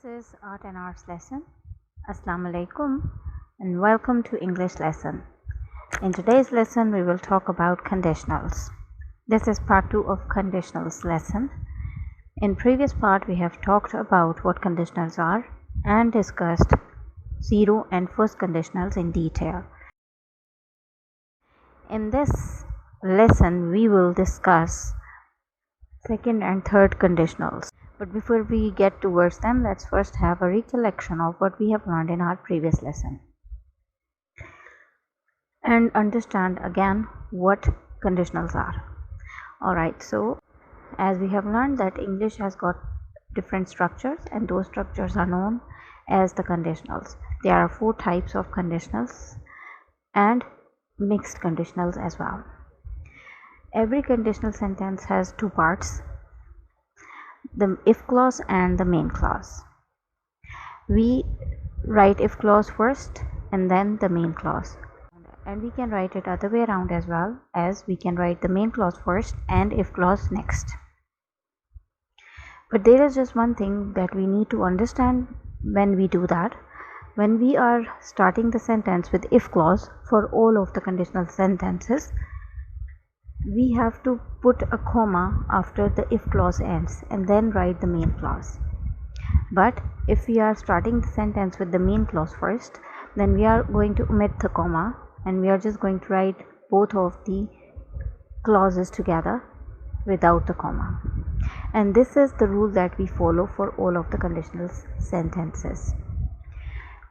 This is Art and Arts lesson. Assalamu alaikum and welcome to English lesson. In today's lesson we will talk about conditionals. This is part 2 of conditionals lesson. In previous part we have talked about what conditionals are and discussed zero and first conditionals in detail. In this lesson we will discuss second and third conditionals. But before we get towards them, let's first have a recollection of what we have learned in our previous lesson and understand again what conditionals are. Alright, so as we have learned that English has got different structures and those structures are known as the conditionals. There are 4 types of conditionals and mixed conditionals as well. Every conditional sentence has 2 parts, the if clause and the main clause. We write if clause first and then the main clause, and we can write it other way around as well, as we can write the main clause first and if clause next. But there is just one thing that we need to understand when we do that. When we are starting the sentence with if clause for all of the conditional sentences, we have to put a comma after the if clause ends and then write the main clause. But if we are starting the sentence with the main clause first, then we are going to omit the comma and we are just going to write both of the clauses together without the comma. And this is the rule that we follow for all of the conditional sentences.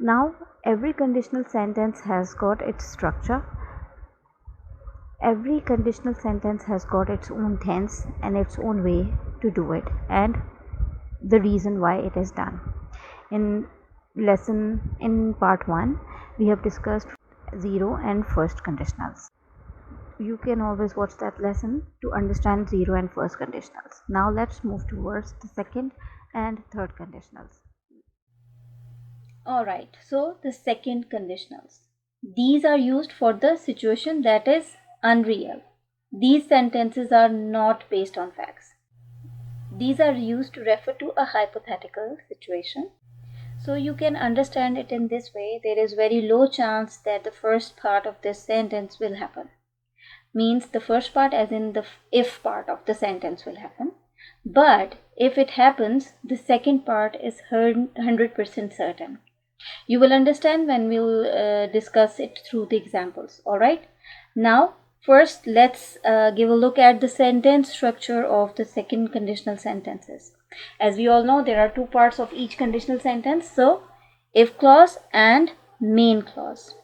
Now, every conditional sentence has got its structure. Every conditional sentence has got its own tense and its own way to do it and the reason why it is done. In part 1 we have discussed zero and first conditionals. You can always watch that lesson to understand zero and first conditionals. Now let's move towards the second and third conditionals. Alright, so the second conditionals. These are used for the situation that is unreal. These sentences are not based on facts. These are used to refer to a hypothetical situation. So you can understand it in this way. There is very low chance that the first part of this sentence will happen. Means the first part as in the if part of the sentence will happen. But if it happens, the second part is 100% certain. You will understand when we will discuss it through the examples. Alright. Now first let's give a look at the sentence structure of the second conditional sentences. As we all know, there are 2 parts of each conditional sentence. So if clause and main clause.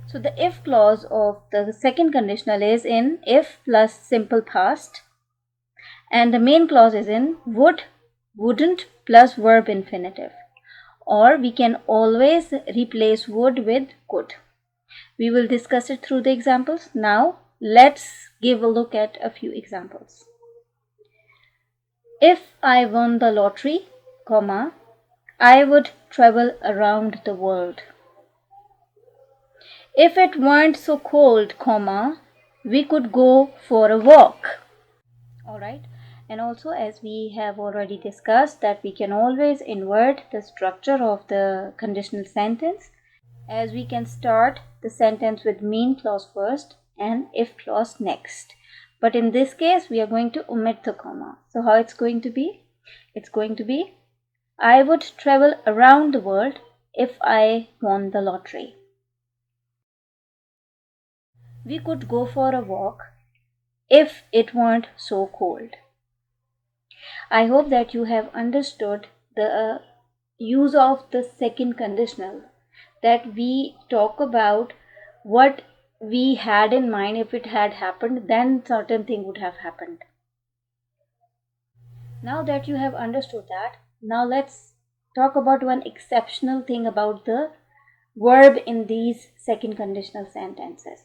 So the if clause of the second conditional is in if plus simple past, and the main clause is in would, wouldn't plus verb infinitive. Or we can always replace would with could. We will discuss it through the examples. Now let's give a look at a few examples. If I won the lottery, comma, I would travel around the world. If it weren't so cold, comma, we could go for a walk. Alright. And also, as we have already discussed, that we can always invert the structure of the conditional sentence, as we can start the sentence with main clause first and if clause next. But in this case we are going to omit the comma. So how it's going to be? It's going to be I would travel around the world if I won the lottery. We could go for a walk if it weren't so cold. I hope that you have understood the use of the second conditional, that we talk about what we had in mind. If it had happened, then certain thing would have happened. Now that you have understood that, now let's talk about one exceptional thing about the verb in these second conditional sentences.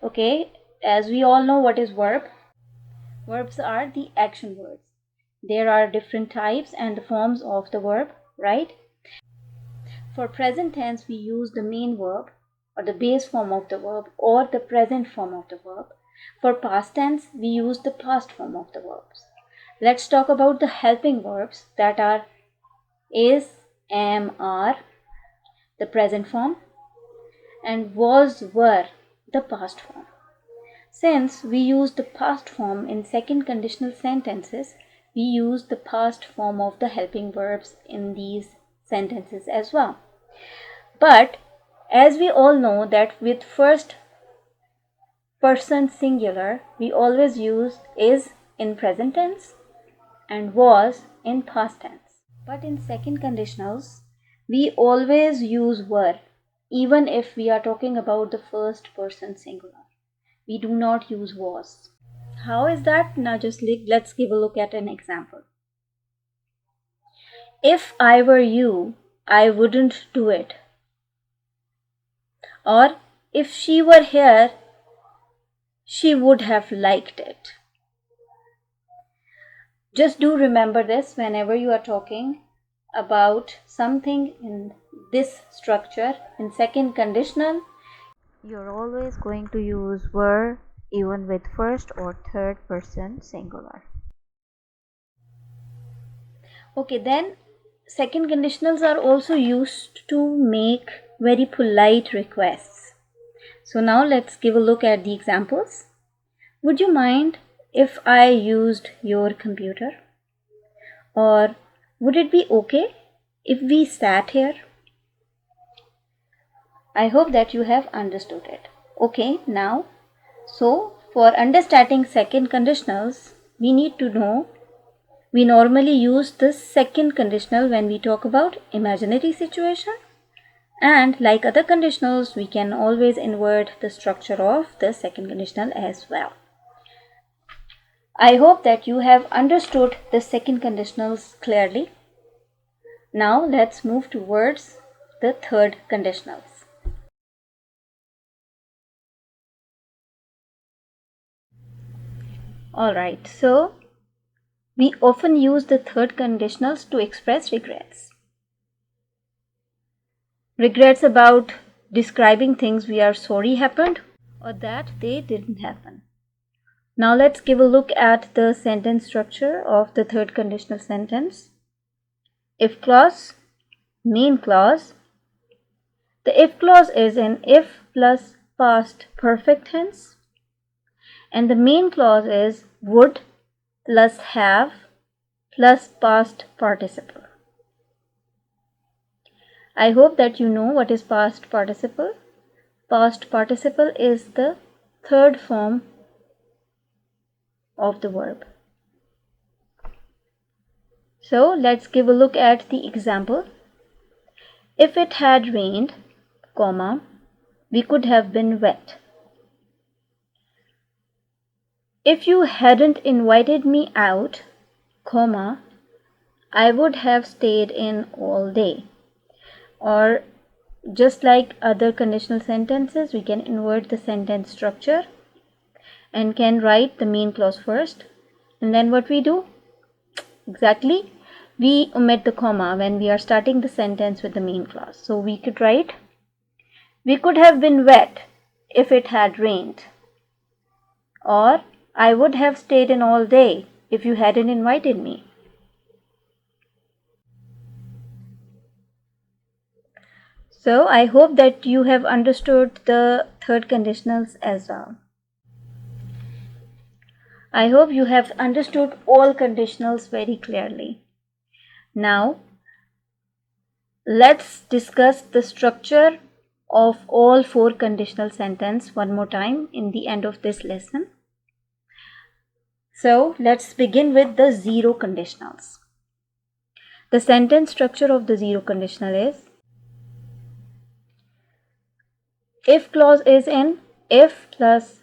Okay, as we all know what is verb. Verbs are the action words. There are different types and the forms of the verb, right? For present tense, we use the main verb or the base form of the verb or the present form of the verb. For past tense, we use the past form of the verbs. Let's talk about the helping verbs that are is, am, are, the present form, and was, were, the past form. Since we use the past form in second conditional sentences, we use the past form of the helping verbs in these sentences as well. But as we all know that with first person singular, we always use is in present tense and was in past tense. But in second conditionals, we always use were, even if we are talking about the first person singular. We do not use was. How is that? Now just let's give a look at an example. If I were you, I wouldn't do it. Or if she were here, she would have liked it. Just do remember this whenever you are talking about something in this structure in second conditional. You're always going to use were even with first or third person singular. Okay, then second conditionals are also used to make very polite requests. So now let's give a look at the examples. Would you mind if I used your computer? Or would it be okay if we sat here? I hope that you have understood it. Okay, now, so for understanding second conditionals, we need to know we normally use the second conditional when we talk about imaginary situation. And like other conditionals, we can always invert the structure of the second conditional as well. I hope that you have understood the second conditionals clearly. Now let's move towards the third conditionals. Alright, so we often use the third conditionals to express regrets. Regrets about describing things we are sorry happened or that they didn't happen. Now let's give a look at the sentence structure of the third conditional sentence. If clause, main clause. The if clause is in if plus past perfect tense, and the main clause is would plus have plus past participle. I hope that you know what is past participle. Past participle is the third form of the verb. So let's give a look at the example. If it had rained, comma, we could have been wet. If you hadn't invited me out, comma, I would have stayed in all day. Or just like other conditional sentences, we can invert the sentence structure and can write the main clause first. And then what we do? Exactly, we omit the comma when we are starting the sentence with the main clause. So we could write, we could have been wet if it had rained. Or I would have stayed in all day if you hadn't invited me. So I hope that you have understood the third conditionals as well. I hope you have understood all conditionals very clearly. Now, let's discuss the structure of all four conditional sentences one more time in the end of this lesson. So, let's begin with the zero conditionals. The sentence structure of the zero conditional is if clause is in if plus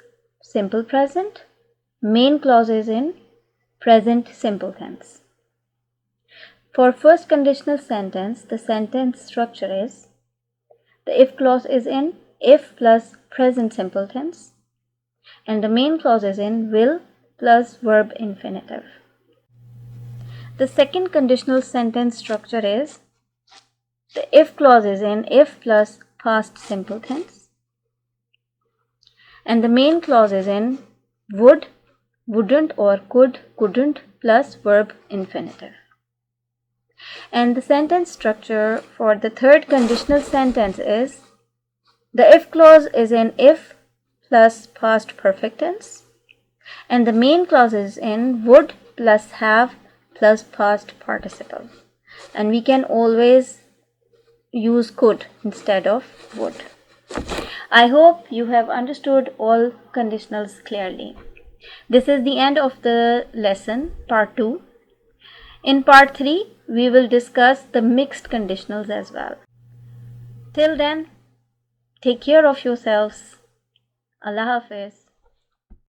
simple present, main clause is in present simple tense. For first conditional sentence, the sentence structure is the if clause is in if plus present simple tense and the main clause is in will plus verb infinitive. The second conditional sentence structure is the if clause is in if plus past simple tense and the main clause is in would, wouldn't or could, couldn't plus verb infinitive. And the sentence structure for the third conditional sentence is the if clause is in if plus past perfect tense, and the main clause is in would plus have plus past participle. And we can always use could instead of would. I hope you have understood all conditionals clearly. This is the end of the lesson, part 2. In part 3, we will discuss the mixed conditionals as well. Till then, take care of yourselves. Allah Hafiz.